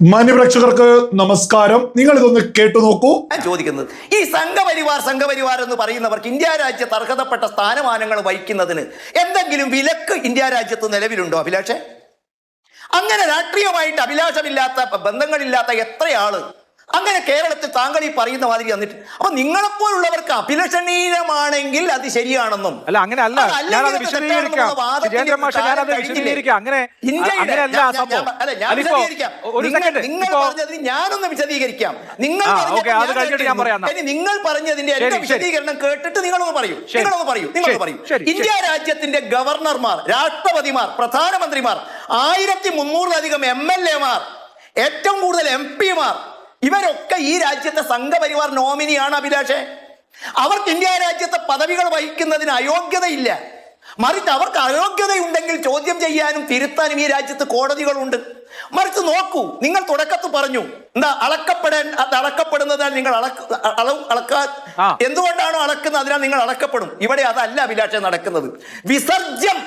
മാന്യപ്രേക്ഷകർക്ക് നമസ്കാരം. നിങ്ങൾ ഇതൊന്ന് കേട്ടു നോക്കൂ. ഞാൻ ചോദിക്കുന്നത്, ഈ സംഘപരിവാർ എന്ന് പറയുന്നവർക്ക് ഇന്ത്യ രാജ്യത്ത് അർഹതപ്പെട്ട സ്ഥാനമാനങ്ങൾ വഹിക്കുന്നതിന് എന്തെങ്കിലും വിലക്ക് ഇന്ത്യ രാജ്യത്ത് നിലവിലുണ്ടോ അഭിലാഷേ? അങ്ങനെ രാഷ്ട്രീയമായിട്ട് അഭിലാഷമില്ലാത്ത ബന്ധങ്ങളില്ലാത്ത എത്രയാള് അങ്ങനെ കേരളത്തിൽ താങ്കൾ ഈ പറയുന്ന മാതിരി വന്നിട്ട്, അപ്പൊ നിങ്ങളെപ്പോലുള്ളവർക്ക് അഭിലഷണീയമാണെങ്കിൽ അത് ശരിയാണെന്നും നിങ്ങൾ ഞാനൊന്ന് വിശദീകരിക്കാം. നിങ്ങൾ പറഞ്ഞതിന്റെ എന്റെ വിശദീകരണം കേട്ടിട്ട് നിങ്ങളൊന്ന് പറയൂ. ഇന്ത്യ രാജ്യത്തിന്റെ ഗവർണർമാർ, രാഷ്ട്രപതിമാർ, പ്രധാനമന്ത്രിമാർ, 1300-ലധികം MLA മാർ, ഏറ്റവും കൂടുതൽ MP മാർ, ഇവരൊക്കെ ഈ രാജ്യത്തെ സംഘപരിവാർ നോമിനിയാണ് അഭിലാഷേ. അവർക്ക് ഇന്ത്യ രാജ്യത്തെ പദവികൾ വഹിക്കുന്നതിന് അയോഗ്യതയില്ല. മറിച്ച് അവർക്ക് അയോഗ്യതയുണ്ടെങ്കിൽ ചോദ്യം ചെയ്യാനും തിരുത്താനും ഈ രാജ്യത്ത് കോടതികളുണ്ട്. മറിച്ച് നോക്കൂ, നിങ്ങൾ തുടക്കത്തിൽ പറഞ്ഞു എന്താ അളക്കപ്പെടുന്നതിനാൽ നിങ്ങൾ എന്തുകൊണ്ടാണോ അളക്കുന്നത് അതിനാൽ നിങ്ങൾ അളക്കപ്പെടും. ഇവിടെ അതല്ല അഭിലാഷേ നടക്കുന്നത്. വിസർജ്യം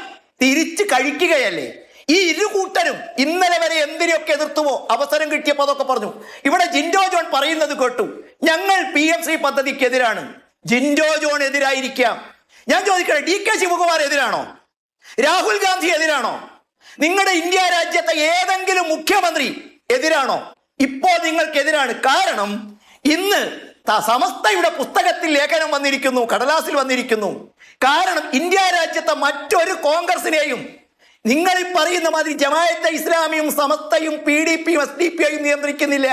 തിരിച്ചു കഴിക്കുകയല്ലേ. ഈ ഇരു കൂട്ടരും ഇന്നലെ വരെ എന്തിനൊക്കെ എതിർത്തുവോ അവസരം കിട്ടിയപ്പോ അതൊക്കെ പറഞ്ഞു. ഇവിടെ ജിൻഡോ ജോൺ പറയുന്നത് കേട്ടു, ഞങ്ങൾ PMC പദ്ധതിക്കെതിരാണ്. ജിൻഡോ ജോൺ എതിരായിരിക്കാം. ഞാൻ ചോദിക്കട്ടെ, DK ശിവകുമാർ എതിരാണോ? രാഹുൽ ഗാന്ധി എതിരാണോ? നിങ്ങളുടെ ഇന്ത്യ രാജ്യത്തെ ഏതെങ്കിലും മുഖ്യമന്ത്രി എതിരാണോ? ഇപ്പോൾ നിങ്ങൾക്കെതിരാണ്. കാരണം ഇന്ന് സമസ്തയുടെ പുസ്തകത്തിൽ ലേഖനം വന്നിരിക്കുന്നു, കടലാസിൽ വന്നിരിക്കുന്നു. കാരണം ഇന്ത്യ രാജ്യത്തെ മറ്റൊരു കോൺഗ്രസിനെയും നിങ്ങൾ ഈ പറയുന്ന മാതിരി ജമാഅത്തെ ഇസ്ലാമിയും സമസ്തയും PDPയും SDPയും നിയന്ത്രിക്കുന്നില്ല.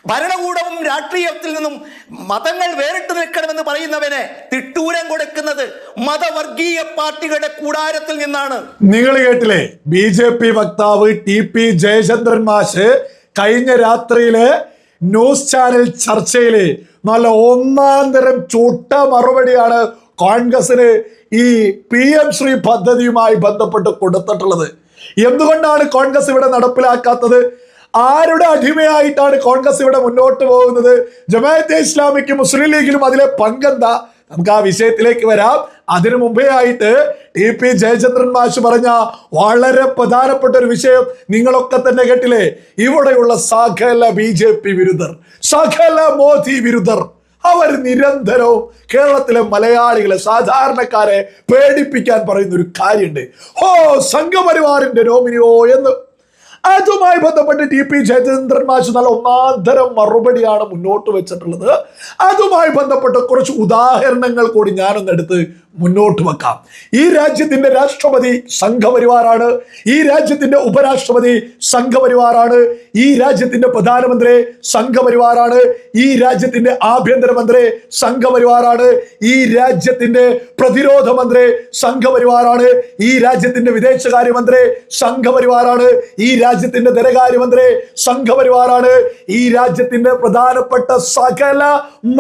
ഭരണകൂടവും രാഷ്ട്രീയത്തിൽ നിന്നും മതങ്ങൾ വേറിട്ട് നിൽക്കണമെന്ന് പറയുന്നവനെ തിട്ടൂരം കൊടുക്കുന്നത് മതവർഗീയ പാർട്ടികളുടെ കൂടാരത്തിൽ നിന്നാണ്. നിങ്ങൾ കേട്ടില്ലേ, BJP വക്താവ് TP ജയചന്ദ്രൻ മാഷ് കഴിഞ്ഞ രാത്രിയിലെ ന്യൂസ് ചാനൽ ചർച്ചയില് നല്ല ഒന്നാം തരം ചൂട്ട മറുപടിയാണ് കോൺഗ്രസിന് ഈ PM ശ്രീ പദ്ധതിയുമായി ബന്ധപ്പെട്ട് കൊടുത്തിട്ടുള്ളത്. എന്തുകൊണ്ടാണ് കോൺഗ്രസ് ഇവിടെ നടപ്പിലാക്കാത്തത്? ആരുടെ അടിമയായിട്ടാണ് കോൺഗ്രസ് ഇവിടെ മുന്നോട്ട് പോകുന്നത്? ജമാഅത്തെ ഇസ്ലാമിക്കും മുസ്ലിം ലീഗിനും അതിലെ പങ്കെന്താ? നമുക്ക് ആ വിഷയത്തിലേക്ക് വരാം. അതിനു മുമ്പേ ആയിട്ട് TP ജയചന്ദ്രൻ മാഷ് പറഞ്ഞ വളരെ പ്രധാനപ്പെട്ട ഒരു വിഷയം നിങ്ങളൊക്കെ തന്നെ കേട്ടില്ലേ. ഇവിടെയുള്ള സകല BJP വിരുദ്ധർ, സകല മോദി വിരുദ്ധർ, അവർ നിരന്തരവും കേരളത്തിലെ മലയാളികളെ, സാധാരണക്കാരെ പേടിപ്പിക്കാൻ പറയുന്ന ഒരു കാര്യമുണ്ട്. സംഘപരിവാറിന്റെ നോമിനിയോ എന്ന്. അതുമായി ബന്ധപ്പെട്ട് TP ജയചന്ദ്രൻ മാഷ് നല്ല ഒന്നാന്തരം മറുപടിയാണ് മുന്നോട്ട് വെച്ചിട്ടുള്ളത്. അതുമായി ബന്ധപ്പെട്ട കുറച്ച് ഉദാഹരണങ്ങൾ കൂടി ഞാനൊന്ന് എടുത്ത് മുന്നോട്ട് വെക്കാം. ഈ രാജ്യത്തിന്റെ രാഷ്ട്രപതി സംഘപരിവാറാണ്. ഈ രാജ്യത്തിന്റെ ഉപരാഷ്ട്രപതി സംഘപരിവാറാണ്. ഈ രാജ്യത്തിന്റെ പ്രധാനമന്ത്രി സംഘപരിവാറാണ്. ഈ രാജ്യത്തിന്റെ ആഭ്യന്തരമന്ത്രി സംഘപരിവാറാണ്. ഈ രാജ്യത്തിന്റെ പ്രതിരോധ മന്ത്രി സംഘപരിവാറാണ്. ഈ രാജ്യത്തിന്റെ വിദേശകാര്യമന്ത്രി സംഘപരിവാറാണ്. ഈ രാജ്യത്തിന്റെ ധനകാര്യമന്ത്രി സംഘപരിവാറാണ്. ഈ രാജ്യത്തിന്റെ പ്രധാനപ്പെട്ട സകല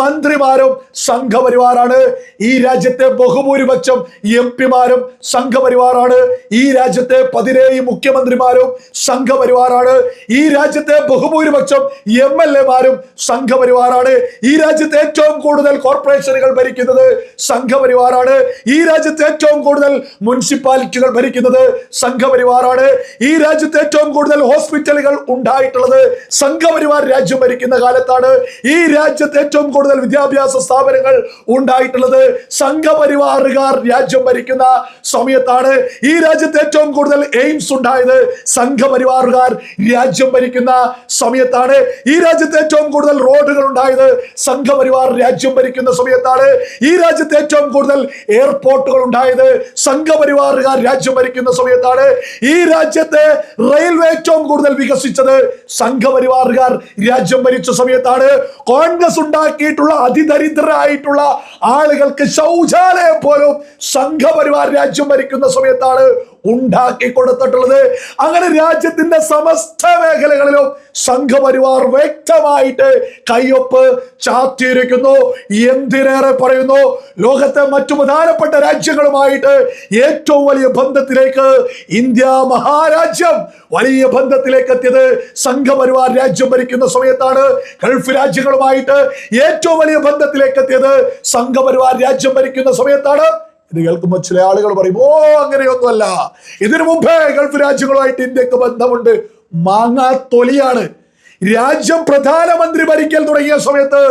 മന്ത്രിമാരും സംഘപരിവാറാണ്. ഈ രാജ്യത്തെ ഭൂരിപക്ഷം MP മാരും സംഘപരിവാറാണ്. ഈ രാജ്യത്തെ 17 മുഖ്യമന്ത്രിമാരും സംഘപരിവാറാണ്. ഈ രാജ്യത്തെ ബഹുഭൂരിപക്ഷം MLA മാരും സംഘപരിവാറാണ്. ഈ രാജ്യത്തെ ഏറ്റവും കൂടുതൽ കോർപ്പറേഷനുകൾ ഭരിക്കുന്നത് സംഘപരിവാറാണ്. ഈ രാജ്യത്തെ ഏറ്റവും കൂടുതൽ മുനിസിപ്പാലിറ്റികൾ ഭരിക്കുന്നത് സംഘപരിവാറാണ്. ഈ രാജ്യത്തെ ഏറ്റവും കൂടുതൽ ഹോസ്പിറ്റലുകൾ ഉണ്ടായിട്ടുള്ളത് സംഘപരിവാർ രാജ്യം ഭരിക്കുന്ന കാലത്താണ്. ഈ രാജ്യത്തെ ഏറ്റവും കൂടുതൽ വിദ്യാഭ്യാസ സ്ഥാപനങ്ങൾ ഉണ്ടായിട്ടുള്ളത് സംഘപരിവാർ രാജ്യം ഭരിക്കുന്ന സമയത്താണ്. ഈ രാജ്യത്ത് ഏറ്റവും കൂടുതൽ എയിംസ് ഉണ്ടായത് സംഘപരിവാറുകാർ രാജ്യം ഭരിക്കുന്ന സമയത്താണ്. ഈ രാജ്യത്ത് ഏറ്റവും കൂടുതൽ റോഡുകൾ ഉണ്ടായത് സംഘപരിവാർ രാജ്യം ഭരിക്കുന്ന സമയത്താണ്. ഈ രാജ്യത്ത് ഏറ്റവും കൂടുതൽ എയർപോർട്ടുകൾ ഉണ്ടായത് സംഘപരിവാറുകാർ രാജ്യം ഭരിക്കുന്ന സമയത്താണ്. ഈ രാജ്യത്തെ റെയിൽവേ ഏറ്റവും കൂടുതൽ വികസിച്ചത് സംഘപരിവാറുകാർ രാജ്യം ഭരിച്ച സമയത്താണ്. കോൺഗ്രസ് ഉണ്ടാക്കിയിട്ടുള്ള അതിദരിദ്രരായിട്ടുള്ള ആളുകൾക്ക് ശൗചാലയം പോലും സംഘപരിവാർ രാജ്യം ഭരിക്കുന്ന സമയത്താണ് ഉണ്ടാക്കി കൊടുത്തിട്ടുള്ളത്. അങ്ങനെ രാജ്യത്തിന്റെ സമസ്ത മേഖലകളിലും സംഘപരിവാർ വ്യക്തമായിട്ട് കയ്യൊപ്പ് ചാർത്തിയിരിക്കുന്നു. എന്തിനേറെ പറയുന്നു, ലോകത്തെ മറ്റു പ്രധാനപ്പെട്ട രാജ്യങ്ങളുമായിട്ട് ഏറ്റവും വലിയ ബന്ധത്തിലേക്ക് ഇന്ത്യ മഹാരാജ്യം വലിയ ബന്ധത്തിലേക്ക് എത്തിയത് സംഘപരിവാർ രാജ്യം ഭരിക്കുന്ന സമയത്താണ്. ഗൾഫ് രാജ്യങ്ങളുമായിട്ട് ഏറ്റവും വലിയ ബന്ധത്തിലേക്ക് എത്തിയത് സംഘപരിവാർ രാജ്യം ഭരിക്കുന്ന സമയത്താണ്. ഇത് കേൾക്കുമ്പോൾ ചില ആളുകൾ പറയും, അങ്ങനെയൊന്നുമല്ല, ഇതിനു മുമ്പേ ഗൾഫ് രാജ്യങ്ങളുമായിട്ട് ഇന്ത്യക്ക് ബന്ധമുണ്ട്. മാങ്ങാത്തൊലിയാണ്. രാജ്യം പ്രധാനമന്ത്രി ഭരിക്കൽ തുടങ്ങിയ സമയത്ത്,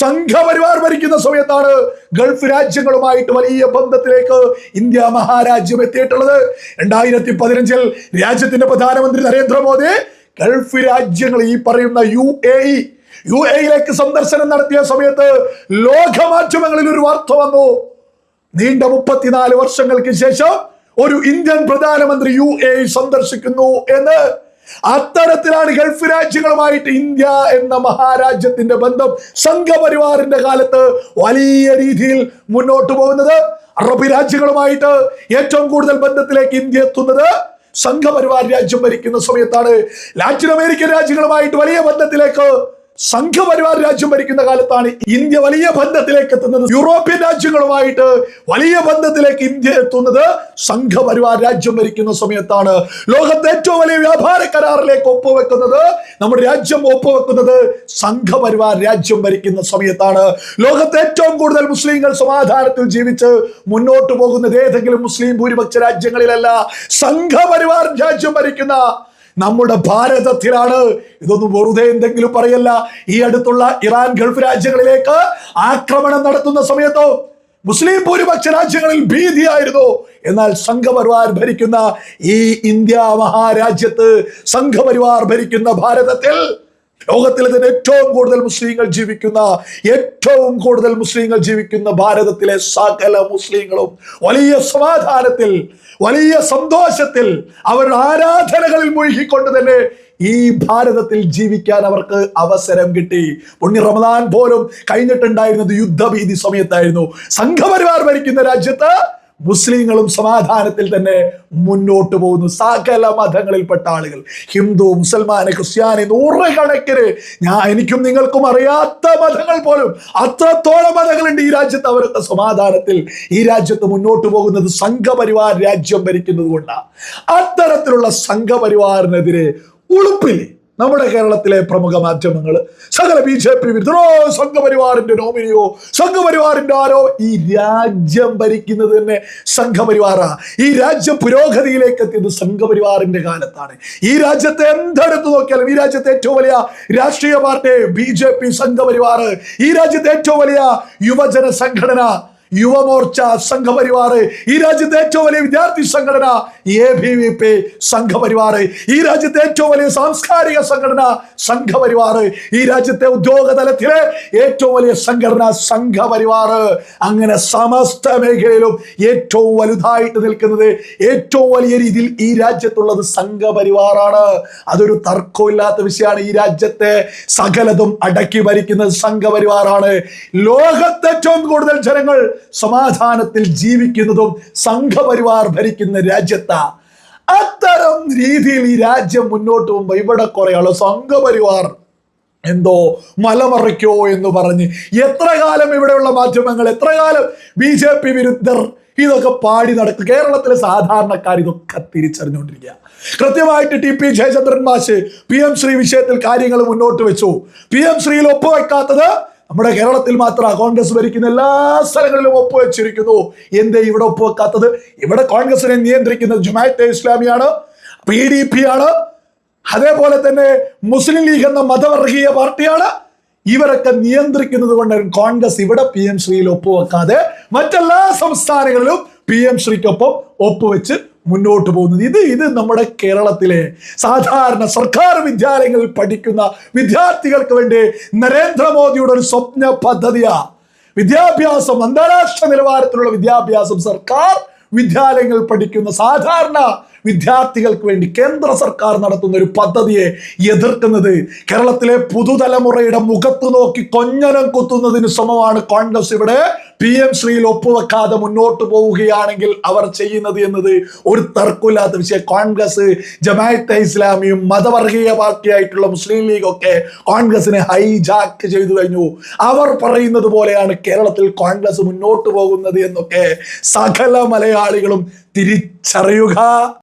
സംഘപരിവാർ ഭരിക്കുന്ന സമയത്താണ് ഗൾഫ് രാജ്യങ്ങളുമായിട്ട് വലിയ ബന്ധത്തിലേക്ക് ഇന്ത്യ മഹാരാജ്യം എത്തിയിട്ടുള്ളത്. 2015 രാജ്യത്തിന്റെ പ്രധാനമന്ത്രി നരേന്ദ്രമോദി ഗൾഫ് രാജ്യങ്ങൾ, ഈ പറയുന്ന യുഎഇയിലേക്ക് സന്ദർശനം നടത്തിയ സമയത്ത് ലോകമാധ്യമങ്ങളിൽ ഒരു വാർത്ത വന്നു. നീണ്ട 34 വർഷങ്ങൾക്ക് ശേഷം ഒരു ഇന്ത്യൻ പ്രധാനമന്ത്രി യുഎഇ സന്ദർശിക്കുന്നു എന്ന്. അത്തരത്തിലാണ് ഗൾഫ് രാജ്യങ്ങളുമായിട്ട് ഇന്ത്യ എന്ന മഹാരാജ്യത്തിന്റെ ബന്ധം സംഘപരിവാറിന്റെ കാലത്ത് വലിയ രീതിയിൽ മുന്നോട്ട് പോകുന്നത്. അറബ് രാജ്യങ്ങളുമായിട്ട് ഏറ്റവും കൂടുതൽ ബന്ധത്തിലേക്ക് ഇന്ത്യ എത്തുന്നത് സംഘപരിവാർ രാജ്യം ഭരിക്കുന്ന സമയത്താണ്. ലാറ്റിൻ അമേരിക്കൻ രാജ്യങ്ങളുമായിട്ട് വലിയ ബന്ധത്തിലേക്ക് സംഘപരിവാർ രാജ്യം ഭരിക്കുന്ന കാലത്താണ് ഇന്ത്യ വലിയ ബന്ധത്തിലേക്ക് എത്തുന്നത്. യൂറോപ്യൻ രാജ്യങ്ങളുമായിട്ട് വലിയ ബന്ധത്തിലേക്ക് ഇന്ത്യ എത്തുന്നത് സംഘപരിവാർ രാജ്യം ഭരിക്കുന്ന സമയത്താണ്. ലോകത്തെ ഏറ്റവും വലിയ വ്യാപാര കരാറിലേക്ക് ഒപ്പുവെക്കുന്നത്, നമ്മുടെ രാജ്യം ഒപ്പുവെക്കുന്നത് സംഘപരിവാർ രാജ്യം ഭരിക്കുന്ന സമയത്താണ്. ലോകത്തെ ഏറ്റവും കൂടുതൽ മുസ്ലിങ്ങൾ സമാധാനത്തിൽ ജീവിച്ച് മുന്നോട്ട് പോകുന്നത് ഏതെങ്കിലും മുസ്ലിം ഭൂരിപക്ഷ രാജ്യങ്ങളിലല്ല, സംഘപരിവാർ രാജ്യം ഭരിക്കുന്ന നമ്മുടെ ഭാരതത്തിലാണ്. ഇതൊന്നും വെറുതെ എന്തെങ്കിലും പറയല്ല. ഈ അടുത്തുള്ള ഇറാൻ ഗൾഫ് രാജ്യങ്ങളിലേക്ക് ആക്രമണം നടത്തുന്ന സമയത്തോ മുസ്ലിം ഭൂരിപക്ഷ രാജ്യങ്ങളിൽ ഭീതിയായിരുന്നു. എന്നാൽ സംഘപരിവാർ ഭരിക്കുന്ന ഈ ഇന്ത്യ മഹാരാജ്യത്ത്, സംഘപരിവാർ ഭരിക്കുന്ന ഭാരതത്തിൽ, ലോകത്തിലെ തന്നെ ഏറ്റവും കൂടുതൽ മുസ്ലിങ്ങൾ ജീവിക്കുന്ന ഭാരതത്തിലെ സകല മുസ്ലിങ്ങളും വലിയ സമാധാനത്തിൽ, വലിയ സന്തോഷത്തിൽ, അവരുടെ ആരാധനകളിൽ മുഴുകിക്കൊണ്ട് തന്നെ ഈ ഭാരതത്തിൽ ജീവിക്കാൻ അവർക്ക് അവസരം കിട്ടി. പുണ്യ റമദാൻ പോലും കഴിഞ്ഞിട്ടുണ്ടായിരുന്നത് യുദ്ധഭീതി സമയത്തായിരുന്നു. സംഘപരിവാർ ഭരിക്കുന്ന രാജ്യത്ത് മുസ്ലിങ്ങളും സമാധാനത്തിൽ തന്നെ മുന്നോട്ട് പോകുന്നു. സകല മതങ്ങളിൽപ്പെട്ട ആളുകൾ, ഹിന്ദു, മുസൽമാന്, ക്രിസ്ത്യാനി, നൂറുകണക്കിന്, എനിക്കും നിങ്ങൾക്കും അറിയാത്ത മതങ്ങൾ പോലും അത്രത്തോളം മതങ്ങളുണ്ട് ഈ രാജ്യത്ത്. അവരൊക്കെ സമാധാനത്തിൽ ഈ രാജ്യത്ത് മുന്നോട്ട് പോകുന്നത് സംഘപരിവാർ രാജ്യം ഭരിക്കുന്നത് കൊണ്ടാണ്. അത്തരത്തിലുള്ള സംഘപരിവാറിനെതിരെ ഉളുപ്പില്ലേ നമ്മുടെ കേരളത്തിലെ പ്രമുഖ മാധ്യമങ്ങൾ, സകല BJP വിരുദ്ധരോ, സംഘപരിവാറിന്റെ നോമിനിയോ, സംഘപരിവാറിന്റെ ആരോ. ഈ രാജ്യം ഭരിക്കുന്നത് തന്നെ സംഘപരിവാറാ. ഈ രാജ്യം പുരോഗതിയിലേക്ക് എത്തിയത് സംഘപരിവാറിന്റെ കാലത്താണ്. ഈ രാജ്യത്തെ എന്തെടുത്ത് നോക്കിയാലും, ഈ രാജ്യത്തെ ഏറ്റവും വലിയ രാഷ്ട്രീയ പാർട്ടി BJP, സംഘപരിവാർ. ഈ രാജ്യത്തെ ഏറ്റവും വലിയ യുവജന സംഘടന യുവമോർച്ച, സംഘപരിവാർ. ഈ രാജ്യത്തെ ഏറ്റവും വലിയ വിദ്യാർത്ഥി സംഘടന ABVP, സംഘപരിവാർ. ഈ രാജ്യത്തെ ഏറ്റവും വലിയ സാംസ്കാരിക സംഘടന സംഘപരിവാർ. ഈ രാജ്യത്തെ ഉദ്യോഗ തലത്തിലെ ഏറ്റവും വലിയ സംഘടന സംഘപരിവാർ. അങ്ങനെ സമസ്ത മേഖലയിലും ഏറ്റവും വലുതായിട്ട് നിൽക്കുന്നത്, ഏറ്റവും വലിയ രീതിയിൽ ഈ രാജ്യത്തുള്ളത് സംഘപരിവാറാണ്. അതൊരു തർക്കമില്ലാത്ത വിഷയമാണ്. ഈ രാജ്യത്തെ സകലതും അടക്കി ഭരിക്കുന്നത് സംഘപരിവാറാണ്. ലോകത്തെ ഏറ്റവും കൂടുതൽ ജനങ്ങൾ സമാധാനത്തിൽ ജീവിക്കുന്നതും സംഘപരിവാർ ഭരിക്കുന്ന രാജ്യത്താ. അത്തരം രീതിയിൽ ഈ രാജ്യം മുന്നോട്ട് പോകുമ്പോൾ ഇവിടെ കുറെ ആള് സംഘപരിവാർ എന്തോ മലമറിക്കോ എന്ന് പറഞ്ഞ് എത്ര കാലം ഇവിടെയുള്ള മാധ്യമങ്ങൾ, എത്ര കാലം BJP വിരുദ്ധർ ഇതൊക്കെ പാടി നടക്കും. കേരളത്തിലെ സാധാരണക്കാർ ഇതൊക്കെ തിരിച്ചറിഞ്ഞുകൊണ്ടിരിക്കുക. കൃത്യമായിട്ട് TP ജയചന്ദ്രൻ മാഷ് PM ശ്രീ വിഷയത്തിൽ കാര്യങ്ങൾ മുന്നോട്ട് വെച്ചു. PM ശ്രീയിൽ ഒപ്പുവെക്കാത്തത് നമ്മുടെ കേരളത്തിൽ മാത്രമാണ്. കോൺഗ്രസ് ഭരിക്കുന്ന എല്ലാ സ്ഥലങ്ങളിലും ഒപ്പുവെച്ചിരിക്കുന്നു. എന്തേ ഇവിടെ ഒപ്പുവെക്കാത്തത്? ഇവിടെ കോൺഗ്രസിനെ നിയന്ത്രിക്കുന്നത് ജമാഅത്തെ ഇസ്ലാമിയാണ്, PDP ആണ്, അതേപോലെ തന്നെ മുസ്ലിം ലീഗ് എന്ന മതവർഗീയ പാർട്ടിയാണ്. ഇവരൊക്കെ നിയന്ത്രിക്കുന്നത് കൊണ്ടാണ് കോൺഗ്രസ് ഇവിടെ PM ശ്രീയിൽ ഒപ്പുവെക്കാതെ മറ്റെല്ലാ സംസ്ഥാനങ്ങളിലും PM ശ്രീക്കൊപ്പം ഒപ്പുവെച്ച് മുന്നോട്ട് പോകുന്നത്. ഇത് നമ്മുടെ കേരളത്തിലെ സാധാരണ സർക്കാർ വിദ്യാലയങ്ങളിൽ പഠിക്കുന്ന വിദ്യാർത്ഥികൾക്ക് വേണ്ടി നരേന്ദ്രമോദിയുടെ ഒരു സ്വപ്ന പദ്ധതിയാ. വിദ്യാഭ്യാസം, അന്താരാഷ്ട്ര നിലവാരത്തിലുള്ള വിദ്യാഭ്യാസം സർക്കാർ വിദ്യാലയങ്ങളിൽ പഠിക്കുന്ന സാധാരണ വിദ്യാർത്ഥികൾക്ക് വേണ്ടി കേന്ദ്ര സർക്കാർ നടത്തുന്ന ഒരു പദ്ധതിയെ എതിർക്കുന്നത് കേരളത്തിലെ പുതുതലമുറയുടെ മുഖത്ത് നോക്കി കൊഞ്ഞനം കുത്തുന്നതിന് സമമാണ് കോൺഗ്രസ് ഇവിടെ PM ശ്രീയിൽ ഒപ്പുവെക്കാതെ മുന്നോട്ട് പോവുകയാണെങ്കിൽ അവർ ചെയ്യുന്നത് എന്നത് ഒരു തർക്കമില്ലാത്ത വിഷയം. കോൺഗ്രസ്, ജമാഅത്തെ ഇസ്ലാമിയും മതവർഗീയ പാർട്ടിയായിട്ടുള്ള മുസ്ലിം ലീഗ് ഒക്കെ കോൺഗ്രസിനെ ഹൈജാക്ക് ചെയ്തു കഴിഞ്ഞു. അവർ പറയുന്നത് പോലെയാണ് കേരളത്തിൽ കോൺഗ്രസ് മുന്നോട്ട് പോകുന്നത് എന്നൊക്കെ സകല മലയാളികളും തിരിച്ചറിയുക.